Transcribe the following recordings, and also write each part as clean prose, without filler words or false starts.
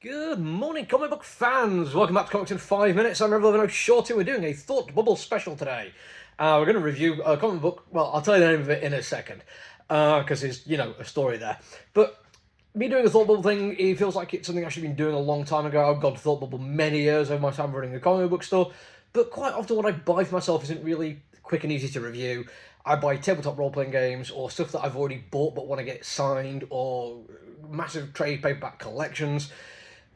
Good morning, comic book fans! Welcome back to Comics in 5 Minutes. I'm Revel Shorty. We're doing a Thought Bubble special today. We're going to review a comic book. Well, I'll tell you the name of it in a second, because there's, a story there. But me doing a Thought Bubble thing, it feels like it's something I've actually been doing a long time ago. I've gone to Thought Bubble many years over my time running a comic book store, but quite often what I buy for myself isn't really quick and easy to review. I buy tabletop role-playing games or stuff that I've already bought but want to get signed, or massive trade paperback collections.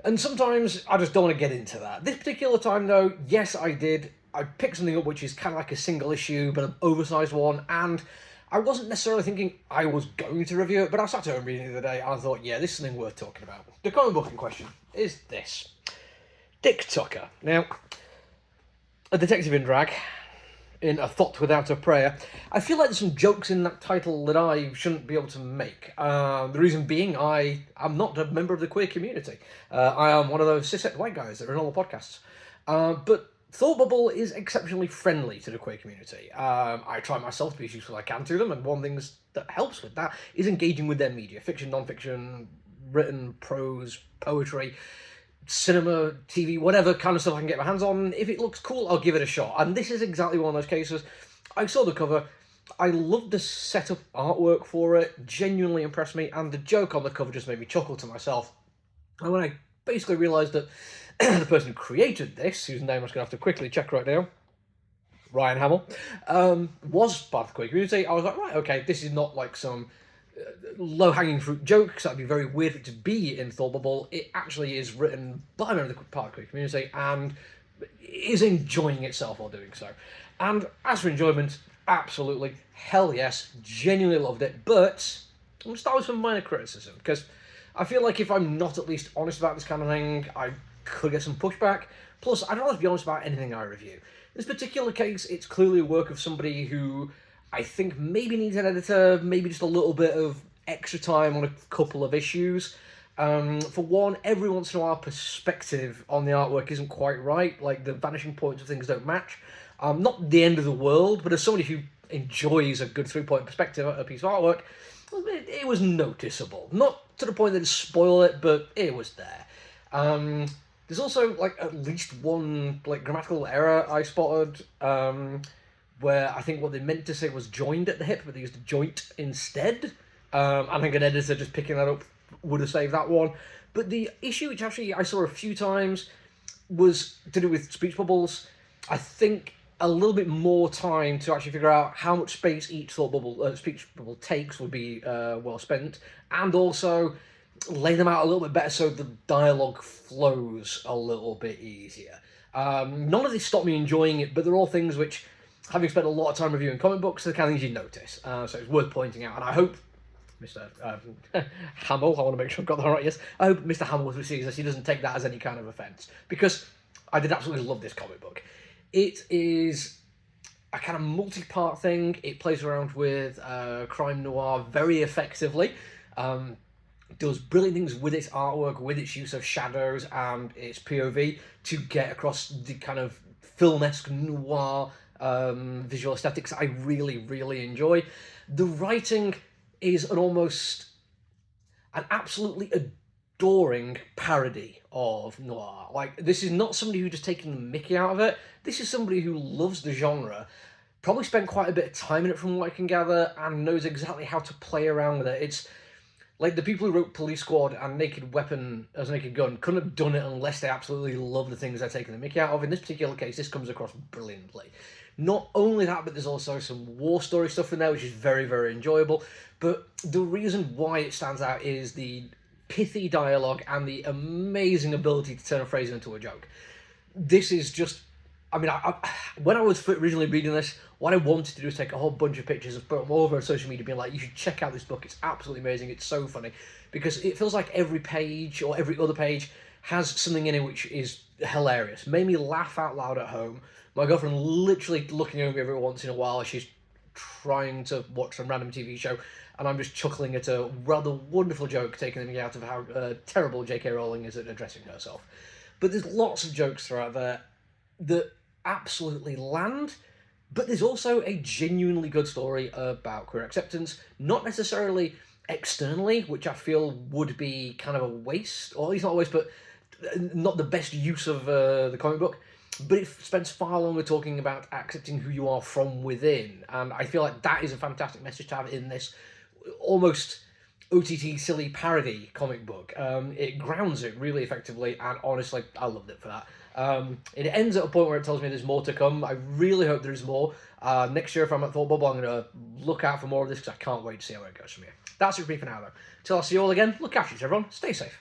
And sometimes I just don't want to get into that. This particular time, though, yes, I did. I picked something up which is kind of like a single issue, but an oversized one, and I wasn't necessarily thinking I was going to review it, but I sat home reading it the other day, and I thought, yeah, this is something worth talking about. The comic book in question is this. Dick Tucker. Now, a detective in drag, in A Thought Without a Prayer. I feel like there's some jokes in that title that I shouldn't be able to make. The reason being, I am not a member of the queer community. I am one of those cishet white guys that are in all the podcasts. But Thought Bubble is exceptionally friendly to the queer community. I try myself to be as useful as I can to them, and one thing that helps with that is engaging with their media. Fiction, non-fiction, written, prose, poetry, cinema, TV, whatever kind of stuff I can get my hands on. If it looks cool, I'll give it a shot. And this is exactly one of those cases. I saw the cover. I loved the setup artwork for it. Genuinely impressed me. And the joke on the cover just made me chuckle to myself. And when I basically realised that the person who created this, whose name I'm just going to have to quickly check right now, Ryan Hamill, was part of the queer community, I was like, right, okay, this is not like some low-hanging fruit joke, because that'd be very weird for it to be in Thought Bubble. It actually is written by a member of the part of the queer community and is enjoying itself while doing so. And as for enjoyment, absolutely, hell yes, genuinely loved it, but I'm going to start with some minor criticism, because I feel like if I'm not at least honest about this kind of thing, I could get some pushback. Plus, I don't like to be honest about anything I review. In this particular case, it's clearly a work of somebody who I think maybe needs an editor, maybe just a little bit of extra time on a couple of issues. For one, every once in a while, perspective on the artwork isn't quite right. Like, the vanishing points of things don't match. Not the end of the world, but as somebody who enjoys a good three-point perspective at a piece of artwork, it was noticeable. Not to the point that it spoiled it, but it was there. There's also, like, at least one, like, grammatical error I spotted, where I think what they meant to say was joined at the hip, but they used joint instead. I think an editor just picking that up would have saved that one. But the issue, which actually I saw a few times, was to do with speech bubbles. I think a little bit more time to actually figure out how much space each thought bubble, speech bubble takes would be well spent, and also lay them out a little bit better so the dialogue flows a little bit easier. None of this stopped me enjoying it, but they're all things which, having spent a lot of time reviewing comic books, are the kind of things you notice. So it's worth pointing out, and I hope Mr. Hamill, I want to make sure I've got that right, yes, I hope Mr. Hamill, if he sees this, he doesn't take that as any kind of offence, because I did absolutely love this comic book. It is a kind of multi-part thing. It plays around with crime noir very effectively. Does brilliant things with its artwork, with its use of shadows and its POV to get across the kind of film-esque noir visual aesthetics I really, really enjoy. The writing is an absolutely adoring parody of noir. Like, this is not somebody who just taking the mickey out of it. This is somebody who loves the genre, probably spent quite a bit of time in it from what I can gather, and knows exactly how to play around with it. It's like the people who wrote Police Squad and Naked Weapon as Naked Gun couldn't have done it unless they absolutely love the things they're taking the mickey out of. In this particular case, this comes across brilliantly. Not only that, but there's also some war story stuff in there, which is very, very enjoyable. But the reason why it stands out is the pithy dialogue and the amazing ability to turn a phrase into a joke. This is just... I mean, when I was originally reading this, what I wanted to do is take a whole bunch of pictures and put them all over on social media, being like, you should check out this book, it's absolutely amazing, it's so funny. Because it feels like every page, or every other page, has something in it which is hilarious. Made me laugh out loud at home. My girlfriend literally looking over me every once in a while as she's trying to watch some random TV show, and I'm just chuckling at a rather wonderful joke, taking me out of how terrible J.K. Rowling is at addressing herself. But there's lots of jokes throughout there that absolutely land, but there's also a genuinely good story about queer acceptance, not necessarily externally, which I feel would be kind of a waste, or at least not a waste, but not the best use of the comic book, but it spends far longer talking about accepting who you are from within, and I feel like that is a fantastic message to have in this almost OTT silly parody comic book. It grounds it really effectively, and honestly, I loved it for that. It ends at a point where it tells me there's more to come. I really hope there's more. Next year, if I'm at Thought Bubble, I'm going to look out for more of this because I can't wait to see how it goes from here. That's it for me for now, though. Till I see you all again, look after yourself, everyone. Stay safe.